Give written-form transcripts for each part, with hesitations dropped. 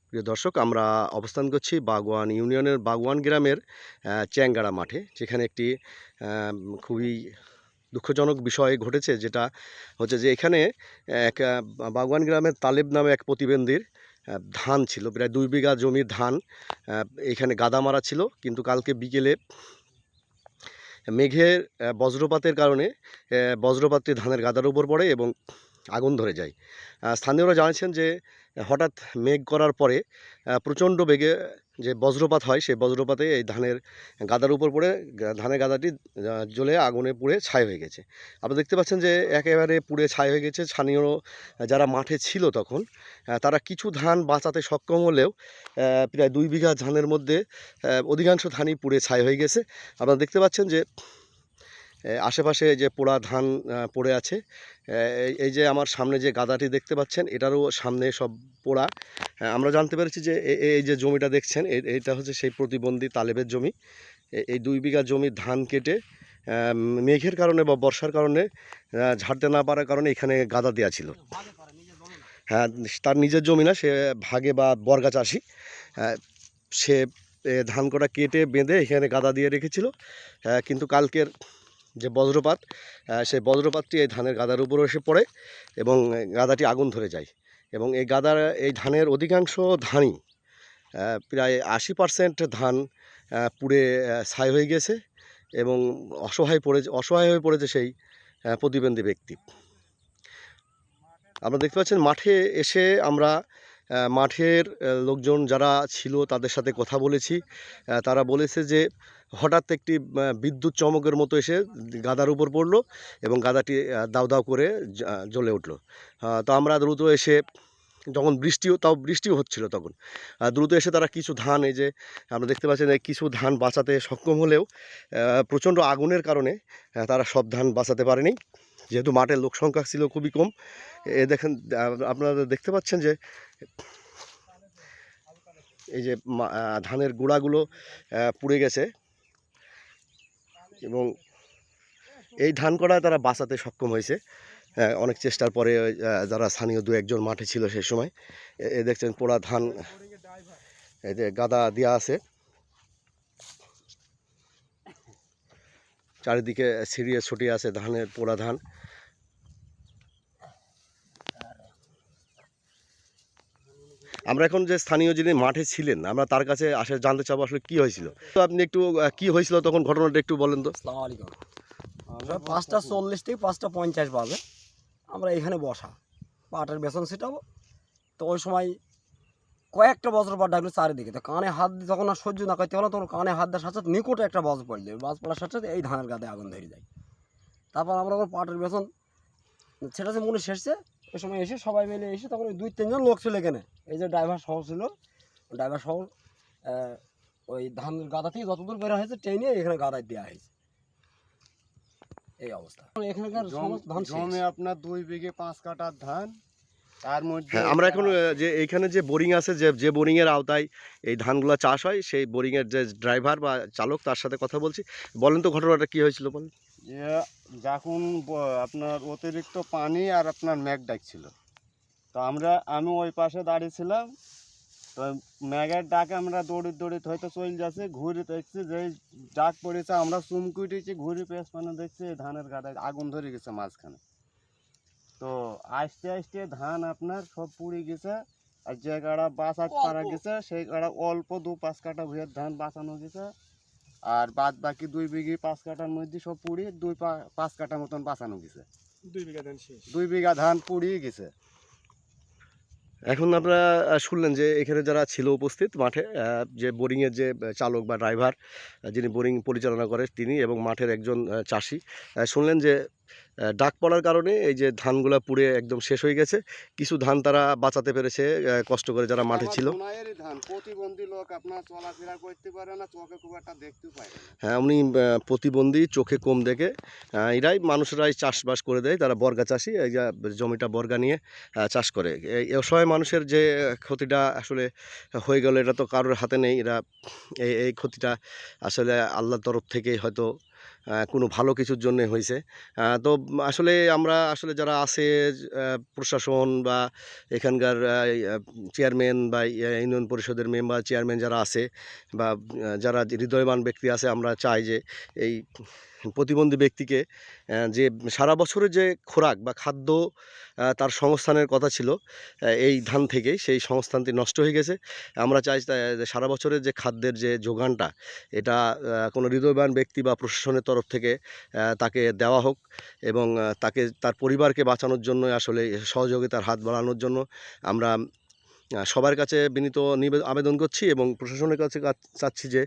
প্রিয় দর্শক, আমরা অবস্থান করছি বাগওয়ান ইউনিয়নের বাগওয়ান গ্রামের চ্যাংগাড়া মাঠে, যেখানে একটি খুবই দুঃখজনক বিষয় ঘটেছে। যেটা হচ্ছে যে এখানে এক বাগওয়ান গ্রামের তালেব নামে এক প্রতিবন্ধীর ধান ছিল, প্রায় 2 বিঘা জমির ধান এখানে গাদা মারা ছিল। কিন্তু কালকে বিকেলে মেঘের বজ্রপাতের কারণে বজ্রপাতটি ধানের গাদার উপর পড়ে এবং আগুন ধরে যায়। স্থানীয়রা জানিয়েছেন যে হঠাৎ মেঘ করার পরে প্রচণ্ড বেগে যে বজ্রপাত হয়, সেই বজ্রপাতে এই ধানের গাদার উপর পড়ে ধানের গাদাটি জ্বলে আগুনে পুড়ে ছাই হয়ে গেছে। আপনারা দেখতে পাচ্ছেন যে একেবারে পুড়ে ছাই হয়ে গেছে। স্থানীয় যারা মাঠে ছিল তখন, তারা কিছু ধান বাঁচাতে সক্ষম হলেও প্রায় 2 বিঘা ধানের মধ্যে অধিকাংশ ধানই পুড়ে ছাই হয়ে গেছে। আপনারা দেখতে পাচ্ছেন যে আশেপাশে যে পোড়া ধান পড়ে আছে। এই যে আমার সামনে যে গাদাটি দেখতে পাচ্ছেন, এটারও সামনে সব পোড়া। আমরা জানতে পেরেছি যে এই যে জমিটা দেখছেন, এইটা হচ্ছে সেই প্রতিবন্ধী তালেবের জমি। এই 2 বিঘা জমির ধান কেটে মেঘের কারণে বা বর্ষার কারণে ঝাড়তে না পারার কারণে এখানে গাদা দেওয়া ছিল। হ্যাঁ, তার নিজের জমি না, সে ভাগে বা বর্গা চাষি। সে ধান কটা কেটে বেঁধে এখানে গাদা দিয়ে রেখেছিল। কিন্তু কালকের যে বজ্রপাত, সেই বজ্রপাতটি এই ধানের গাদার উপরে এসে পড়ে এবং গাদাটি আগুন ধরে যায়। এবং এই ধানের অধিকাংশ ধানই প্রায় 80% ধান পুড়ে ছাই হয়ে গেছে এবং অসহায় হয়ে পড়েছে সেই প্রতিবন্ধী ব্যক্তি। আপনারা দেখতে পাচ্ছেন মাঠে এসে আমরা মাঠের লোকজন যারা ছিল তাদের সাথে কথা বলেছি। তারা বলেছে যে হঠাৎ একটি বিদ্যুৎ চমকের মতো এসে গাদার উপর পড়লো এবং গাদাটি দাউ দাউ করে জ্বলে উঠলো। তো আমরা দ্রুত এসে, যখন বৃষ্টিও হচ্ছিল তখন, দ্রুত এসে তারা কিছু ধান, এই যে আমরা দেখতে পাচ্ছেন, এই কিছু ধান বাঁচাতে সক্ষম হলেও প্রচণ্ড আগুনের কারণে তারা সব ধান বাঁচাতে পারেনি, যেহেতু মাঠের লোক সংখ্যা ছিল খুবই কম। দেখেন, আপনারা দেখতে পাচ্ছেন যে এই যে ধানের গুঁড়াগুলো পুড়ে গেছে এবং এই ধান কটা তারা বাঁচাতে সক্ষম হয়েছে অনেক চেষ্টার পরে। যারা স্থানীয় 2-1 জন মাঠে ছিল সেই সময়, দেখছেন পোড়া ধান, এই যে গাদা দেওয়া আছে, চারিদিকে ছিড়িয়ে ছটিয়ে আছে ধানের পোড়া ধান। আমরা এখন যে স্থানীয় যিনি মাঠে ছিলেন, আমরা তার কাছে জানতে চাবো আসলে কি হয়েছিল। তো আপনি একটু কি হয়েছিল তখন, ঘটনাটা একটু বলেন তো। আসসালামু আলাইকুম। 5:40 থেকে 5:50 বাজে আমরা এখানে বসা পাটের বেসন ছিটাবো। তো ওই সময় কয়েকটা বজ্রপাত ডাকলো চারিদিকে। তো কানে হাত দিয়ে যখন আর সহ্য না করতে পারলাম, তখন কানে হাত দেওয়ার সাথে সাথে নিকটে একটা বাজ পড়লো। বাজ পড়ার সাথে সাথে এই ধানের গাদে আগুন ধরে যায়। তারপর আমরা পাটের বেসন ছেটাছে মনে শেষছে। ওই সময় এসে সবাই মিলে এসে তখন ওই 2-3 জন লোক ছিল এখানে। এই যে ড্রাইভার সহ ছিল, ড্রাইভার সহ ওই ধানের গাদা থেকে যতদূর বের হয়েছে ট্রেনে এখানে গাদায় দেওয়া হয়েছে। এই অবস্থা এখানকার ধান জমি আপনার 2 বিঘে 5 কাঠার ধান। তার মধ্যে হ্যাঁ, আমরা এখন যে এইখানে যে বোরিং আছে, যে বোরিংয়ের আওতায় এই ধানগুলো চাষ হয়, সেই বোরিংয়ের যে ড্রাইভার বা চালক, তার সাথে কথা বলছি। বলেন তো ঘটনাটা কী হয়েছিল বলেন। যখন আপনার অতিরিক্ত পানি আর আপনার মেঘ ডাকছিল, তো আমি ওই পাশে দাঁড়িয়েছিলাম। তো মেঘের ডাকে আমরা দৌড়িত হয়তো চলে যাচ্ছে, ঘুরে দেখছি যে ডাক পড়েছে, আমরা চুমকি উঠেছি, ঘুরে পেস মানে দেখছি ধানের গাদায় আগুন ধরে গেছে মাঝখানে। তো আস্তে আস্তে ধান আপনার সব পুড়ে গেছে। আর যে গাড়া বাঁচাতে পারা গেছে, সেই গাড়া অল্প 2-5 কাঠা ভুঁইয়ের ধান বাঁচানো গেছে। আর বাদ বাকি 2 বিঘে 5 কাঠার মধ্যে সব পুড়ি 2-5 কাঠা মতন বাঁচানো গেছে। 2 বিঘা ধান শেষ। 2 বিঘা ধান পুড়িয়ে গেছে। এখন আপনারা শুনলেন যে এখানে যারা ছিল উপস্থিত মাঠে, যে বোরিংয়ের যে চালক বা ড্রাইভার, যিনি বোরিং পরিচালনা করে তিনি, এবং মাঠের একজন চাষি, শুনলেন যে ডাক পড়ার কারণে এই যে ধানগুলা পুড়ে একদম শেষ হয়ে গেছে। কিছু ধান তারা বাঁচাতে পেরেছে কষ্ট করে, যারা মাঠে ছিল। ধান প্রতিবন্ধী লোক আপনার চলাফেরা করতে পারে না, চোখে খুব একটা দেখতে পায় না। হ্যাঁ, উনি প্রতিবন্ধী, চোখে কম দেখে। এরাই মানুষরাই চাষবাস করে দেয়, তারা বর্গা চাষি। এই যে জমিটা বর্গা নিয়ে চাষ করে। এই অসহায় মানুষের যে ক্ষতিটা আসলে হয়ে গেল, এটা তো কারোর হাতে নেই। এই ক্ষতিটা আসলে আল্লাহর তরফ থেকেই হয়তো কোনো ভালো কিছুর জন্যে হয়েছে। তো আসলে আমরা আসলে যারা আছে প্রশাসন বা এখানকার চেয়ারম্যান বা ইউনিয়ন পরিষদের মেম্বার চেয়ারম্যান যারা আছে বা যারা হৃদয়বান ব্যক্তি আছে, আমরা চাই যে এই প্রতিবন্ধী ব্যক্তিকে যে সারা বছরের যে খোরাক বা খাদ্য তার সংস্থানের কথা ছিল এই ধান থেকেই, সেই সংস্থানটি নষ্ট হয়ে গেছে। আমরা চাই যে সারা বছরের যে খাদ্যের যে যোগানটা, এটা কোনো হৃদয়বান ব্যক্তি বা প্রশাসনের তরফ থেকে তাকে দেওয়া হোক এবং তাকে তার পরিবারকে বাঁচানোর জন্য আসলে সহযোগিতার হাত বাড়ানোর জন্য আমরা সবার কাছে বিনীত আবেদন করছি এবং প্রশাসনের কাছে চাচ্ছি যে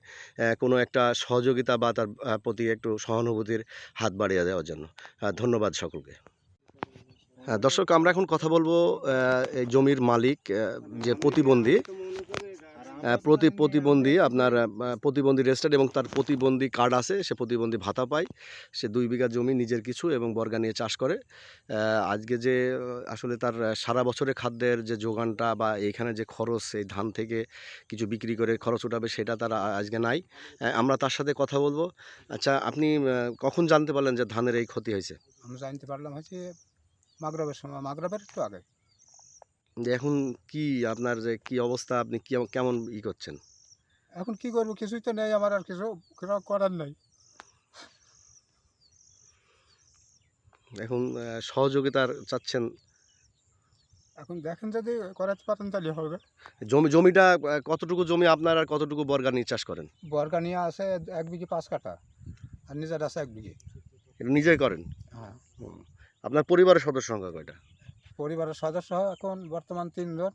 কোনো একটা সহযোগিতা বা তার প্রতি একটু সহানুভূতির হাত বাড়িয়ে দেওয়ার জন্য। ধন্যবাদ সকলকে। দর্শক, আমরা এখন কথা বলবো এই জমির মালিক, যে প্রতিবন্ধী প্রতিবন্ধী আপনার প্রতিবন্ধী রেজিস্টার্ড এবং তার প্রতিবন্ধী কার্ড আছে, সে প্রতিবন্ধী ভাতা পায়। সে 2 বিঘা জমি নিজের কিছু এবং বর্গা নিয়ে চাষ করে। আজকে যে আসলে তার সারা বছরে খাদ্যের যে যোগানটা বা এইখানে যে খরচ, এই ধান থেকে কিছু বিক্রি করে খরচ উঠাবে, সেটা তার আজকে নাই। আমরা তার সাথে কথা বলবো। আচ্ছা, আপনি কখন জানতে পারলেন যে ধানের এই ক্ষতি হয়েছে? আমি জানতে পারলাম হচ্ছে মাগরবের সময়, মাগরবের একটু আগে। যে এখন কি আপনার যে কি অবস্থা, আপনি কি কেমন করছেন? এখন কি করবো, কিছুই তো নেই আমার, আর কিছু করার নেই। এখন সহযোগিতার চাচ্ছেন? এখন দেখেন যদি করাতে পারেন তাহলে হবে। জমিটা কতটুকু জমি আপনার আর কতটুকু বর্গা নিয়ে চাষ করেন? বর্গা নিয়ে আছে 1 বিঘে 5 কাঠা, আর নিজের আছে 1 বিঘে। এটা নিজেই করেন? হ্যাঁ। হুম। আপনার পরিবারের সদস্য সংখ্যা কয়টা? পরিবারের সদস্য এখন বর্তমান 3 জন।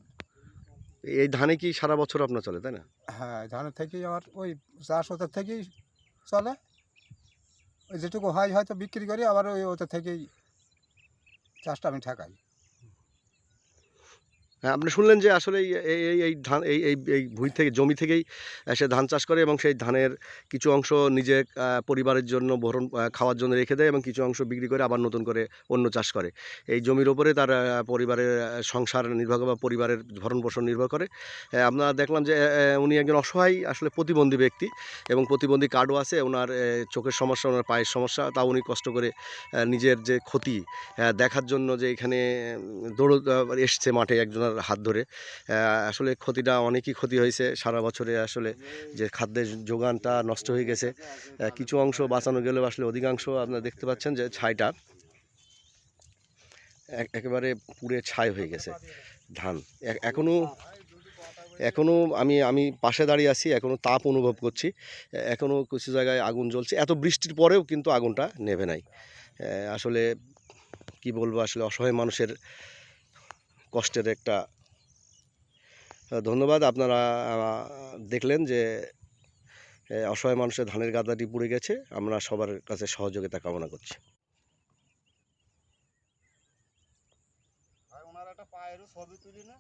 এই ধানে কি সারা বছর আপনার চলে, তাই না? হ্যাঁ, ধানের থেকেই আমার ওই চাষ ওদের থেকেই চলে। ওই যেটুকু হয় হয়তো বিক্রি করি, আবার ওই ওদের থেকেই চাষটা আমি ঠেকাই। হ্যাঁ, আপনি শুনলেন যে আসলে এই ধান এই ভুঁই থেকে, জমি থেকেই সে ধান চাষ করে এবং সেই ধানের কিছু অংশ নিজের পরিবারের জন্য খাওয়ার জন্য রেখে দেয় এবং কিছু অংশ বিক্রি করে আবার নতুন করে অন্য চাষ করে। এই জমির ওপরে তার পরিবারের সংসার নির্ভর করে বা পরিবারের ভরণ পোষণ নির্ভর করে। আমরা দেখলাম যে উনি একজন অসহায় আসলে প্রতিবন্ধী ব্যক্তি এবং প্রতিবন্ধী কার্ডও আছে। ওনার চোখের সমস্যা, ওনার পায়ের সমস্যা, তাও উনি কষ্ট করে নিজের যে ক্ষতি দেখার জন্য যে এখানে এসছে মাঠে একজনের হাত ধরে। আসলে ক্ষতিটা অনেকই ক্ষতি হয়েছে সারা বছরে, আসলে যে খাদ্যের যোগানটা নষ্ট হয়ে গেছে। কিছু অংশ বাঁচানো গেলেও আসলে অধিকাংশ আপনারা দেখতে পাচ্ছেন যে ছাইটা একেবারে পুড়ে ছাই হয়ে গেছে ধান। এখনও আমি পাশে দাঁড়িয়ে আছি, এখনও তাপ অনুভব করছি। এখনও কিছু জায়গায় আগুন জ্বলছে, এত বৃষ্টির পরেও কিন্তু আগুনটা নেভে নাই। আসলে কি বলবো, আসলে অসহায় মানুষের কষ্টের একটা ধন্যবাদ। আপনারা দেখলেন যে অসহায় মানুষের ধানের গাদাটি পুড়ে গেছে। আমরা সবার কাছে সহযোগিতা কামনা করছি। ওনার একটা পায়েরও ছবি তুলি না।